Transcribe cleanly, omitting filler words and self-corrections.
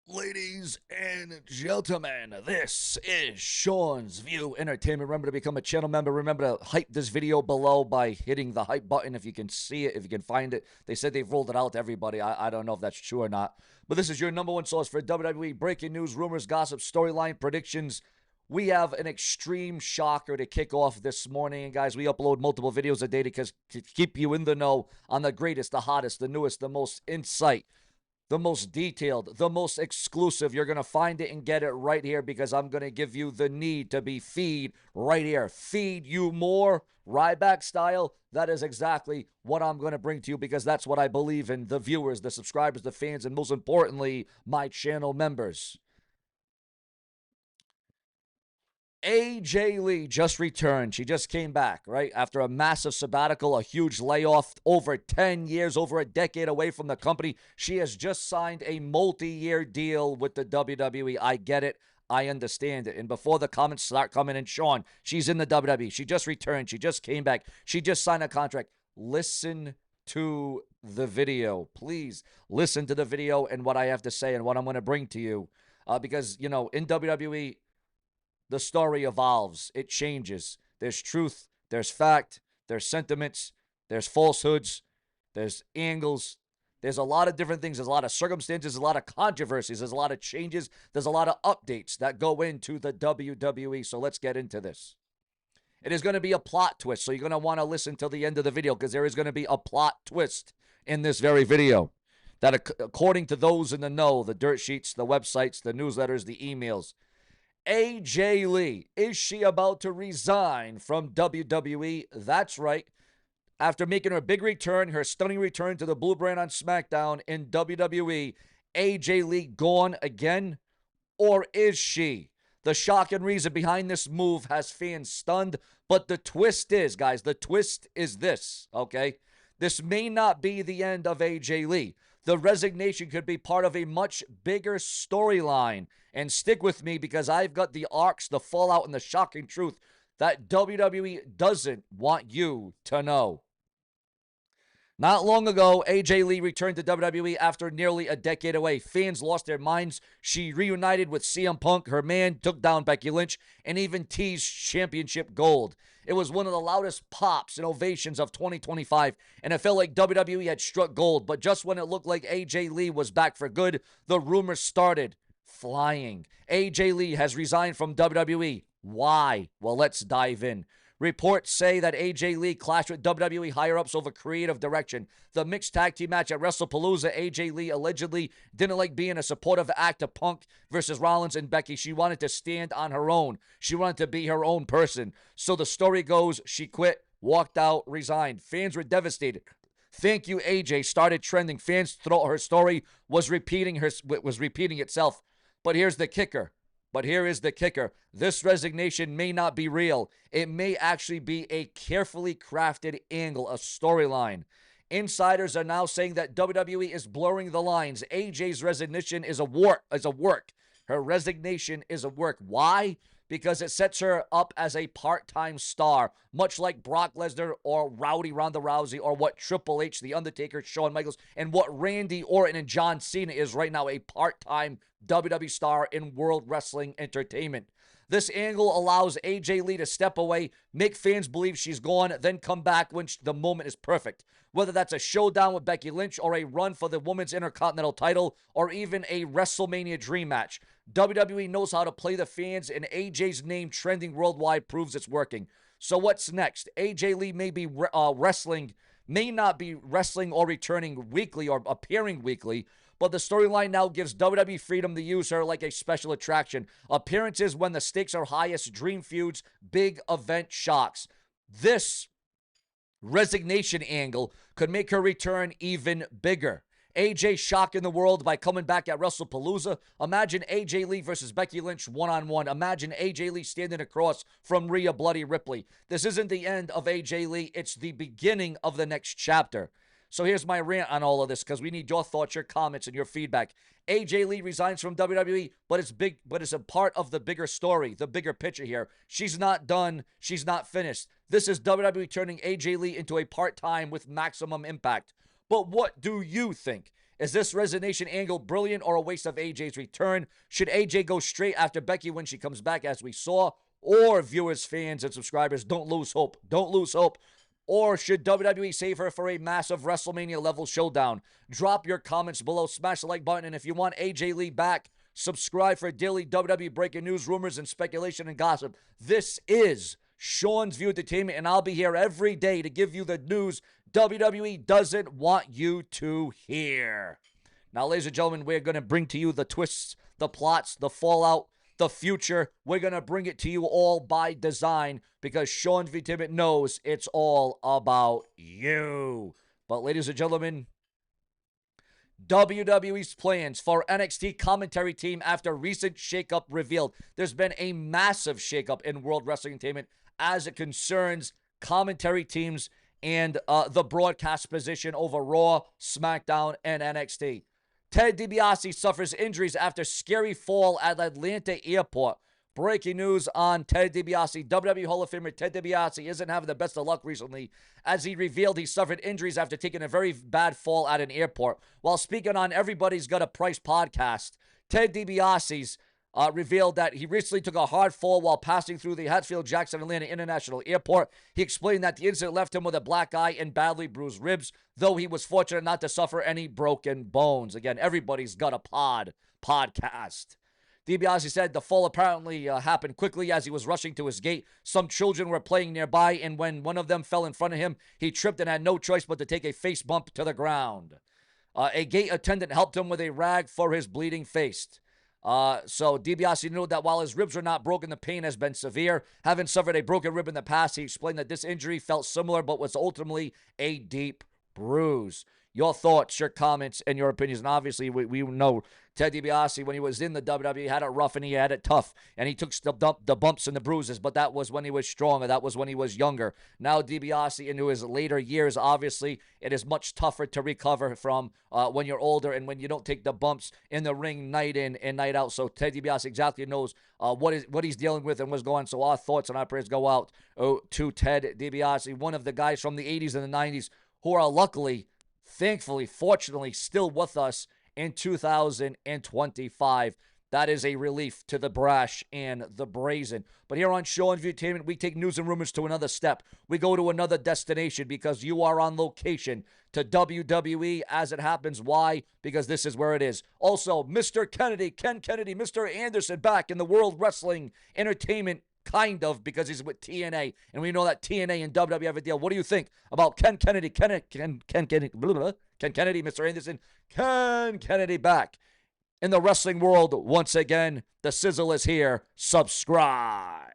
Ladies and gentlemen, this is Sean's View Entertainment. Remember to become a channel member. Remember to hype this video below by hitting the hype button if you can see it, if you can find it. They said they've rolled it out to everybody. I don't know if that's true or not. But this is your number one source for WWE breaking news, rumors, gossip, storyline, predictions. We have an extreme shocker to kick off this morning. And guys, we upload multiple videos a day to keep you in the know on the greatest, the hottest, the newest, the most insight, the most detailed, the most exclusive. You're going to find it and get it right here because I'm going to give you the need to be feed right here. Feed you more, Ryback style. That is exactly what I'm going to bring to you because that's what I believe in. The viewers, the subscribers, the fans, and most importantly, my channel members. AJ Lee just returned. She just came back, right? After a massive sabbatical, a huge layoff, over 10 years, over a decade away from the company. She has just signed a multi-year deal with the WWE. I get it. I understand it. And before the comments start coming in, Sean, she's in the WWE. She just returned. She just came back. She just signed a contract. Listen to the video. Please listen to the video and what I have to say and what I'm going to bring to you. Because, you know, in WWE, the story evolves. It changes. There's truth. There's fact. There's sentiments. There's falsehoods. There's angles. There's a lot of different things. There's a lot of circumstances. There's a lot of controversies. There's a lot of changes. There's a lot of updates that go into the WWE. So let's get into this. It is going to be a plot twist. So you're going to want to listen till the end of the video because there is going to be a plot twist in this very video. That according to those in the know, the dirt sheets, the websites, the newsletters, the emails, AJ Lee, is she about to resign from WWE? That's right. After making her big return, her stunning return to the blue brand on SmackDown in WWE, AJ Lee gone again? Or is she? The shock and reason behind this move has fans stunned, but the twist is, guys, the twist is this, okay? This may not be the end of AJ Lee. The resignation could be part of a much bigger storyline. And stick with me because I've got the arcs, the fallout, and the shocking truth that WWE doesn't want you to know. Not long ago, AJ Lee returned to WWE after nearly a decade away. Fans lost their minds. She reunited with CM Punk. Her man took down Becky Lynch and even teased championship gold. It was one of the loudest pops and ovations of 2025, and it felt like WWE had struck gold. But just when it looked like AJ Lee was back for good, the rumors started flying. AJ Lee has resigned from WWE. Why? Well, let's dive in. Reports say that AJ Lee clashed with WWE higher-ups over creative direction. The mixed tag team match at WrestlePalooza, AJ Lee allegedly didn't like being a supportive act of Punk versus Rollins and Becky. She wanted to stand on her own. She wanted to be her own person. So the story goes, she quit, walked out, resigned. Fans were devastated. Thank you, AJ started trending. Fans thought her story was repeating itself. But here's the kicker. This resignation may not be real. It may actually be a carefully crafted angle, a storyline. Insiders are now saying that WWE is blurring the lines. AJ's resignation is a work. Her resignation is a work. Why? Because it sets her up as a part-time star, much like Brock Lesnar or Rowdy Ronda Rousey, or what Triple H, The Undertaker, Shawn Michaels, and what Randy Orton and John Cena is right now, a part-time WWE star in World Wrestling Entertainment. This angle allows AJ Lee to step away, make fans believe she's gone, then come back when the moment is perfect. Whether that's a showdown with Becky Lynch or a run for the Women's Intercontinental title or even a WrestleMania dream match, WWE knows how to play the fans, and AJ's name trending worldwide proves it's working. So what's next? AJ Lee may not be wrestling or returning weekly or appearing weekly, but the storyline now gives WWE freedom to use her like a special attraction. Appearances when the stakes are highest, dream feuds, big event shocks. This resignation angle could make her return even bigger. AJ shocking the world by coming back at WrestlePalooza. Imagine AJ Lee versus Becky Lynch one-on-one. Imagine AJ Lee standing across from Rhea Bloody Ripley. This isn't the end of AJ Lee. It's the beginning of the next chapter. So here's my rant on all of this because we need your thoughts, your comments, and your feedback. AJ Lee resigns from WWE, but it's a part of the bigger story, the bigger picture here. She's not done. She's not finished. This is WWE turning AJ Lee into a part-time with maximum impact. But what do you think? Is this resignation angle brilliant or a waste of AJ's return? Should AJ go straight after Becky when she comes back, as we saw? Or viewers, fans, and subscribers, don't lose hope. Don't lose hope. Or should WWE save her for a massive WrestleMania level showdown? Drop your comments below. Smash the like button. And if you want AJ Lee back, subscribe for daily WWE breaking news, rumors, and speculation and gossip. This is Sean's View Entertainment, and I'll be here every day to give you the news WWE doesn't want you to hear. Now, ladies and gentlemen, we're going to bring to you the twists, the plots, the fallout, the future. We're going to bring it to you all by design because Sean's View Entertainment knows it's all about you. But, ladies and gentlemen, WWE's plans for NXT commentary team after recent shakeup revealed. There's been a massive shakeup in World Wrestling Entertainment as it concerns commentary teams and the broadcast position over Raw, SmackDown, and NXT. Ted DiBiase suffers injuries after scary fall at Atlanta airport. Breaking news on Ted DiBiase. WWE Hall of Famer Ted DiBiase isn't having the best of luck recently, as he revealed he suffered injuries after taking a very bad fall at an airport. While speaking on Everybody's Got a Price podcast, Ted DiBiase revealed that he recently took a hard fall while passing through the Hatfield-Jackson Atlanta International Airport. He explained that the incident left him with a black eye and badly bruised ribs, though he was fortunate not to suffer any broken bones. Again, Everybody's Got a podcast. DiBiase said the fall apparently happened quickly as he was rushing to his gate. Some children were playing nearby, and when one of them fell in front of him, he tripped and had no choice but to take a face bump to the ground. A gate attendant helped him with a rag for his bleeding face. So DiBiase knew that while his ribs were not broken, the pain has been severe. Having suffered a broken rib in the past, he explained that this injury felt similar but was ultimately a deep bruise. Your thoughts, your comments, and your opinions. And obviously, we know Ted DiBiase, when he was in the WWE, had it rough and he had it tough. And he took the bumps and the bruises, but that was when he was stronger. That was when he was younger. Now, DiBiase, into his later years, obviously, it is much tougher to recover from when you're older and when you don't take the bumps in the ring night in and night out. So Ted DiBiase exactly knows what he's dealing with and what's going on. So our thoughts and our prayers go out to Ted DiBiase, one of the guys from the 80s and the 90s who are luckily, thankfully, fortunately, still with us in 2025. That is a relief to the brash and the brazen. But here on Sean's View Entertainment, we take news and rumors to another step. We go to another destination because you are on location to WWE as it happens. Why? Because this is where it is. Also, Mr. Kennedy, Ken Kennedy, Mr. Anderson back in the World Wrestling Entertainment, kind of, because he's with TNA, and we know that TNA and WWE have a deal. What do you think about Ken Kennedy, Ken Kennedy, Mr. Anderson, Ken Kennedy back in the wrestling world once again? The sizzle is here. Subscribe.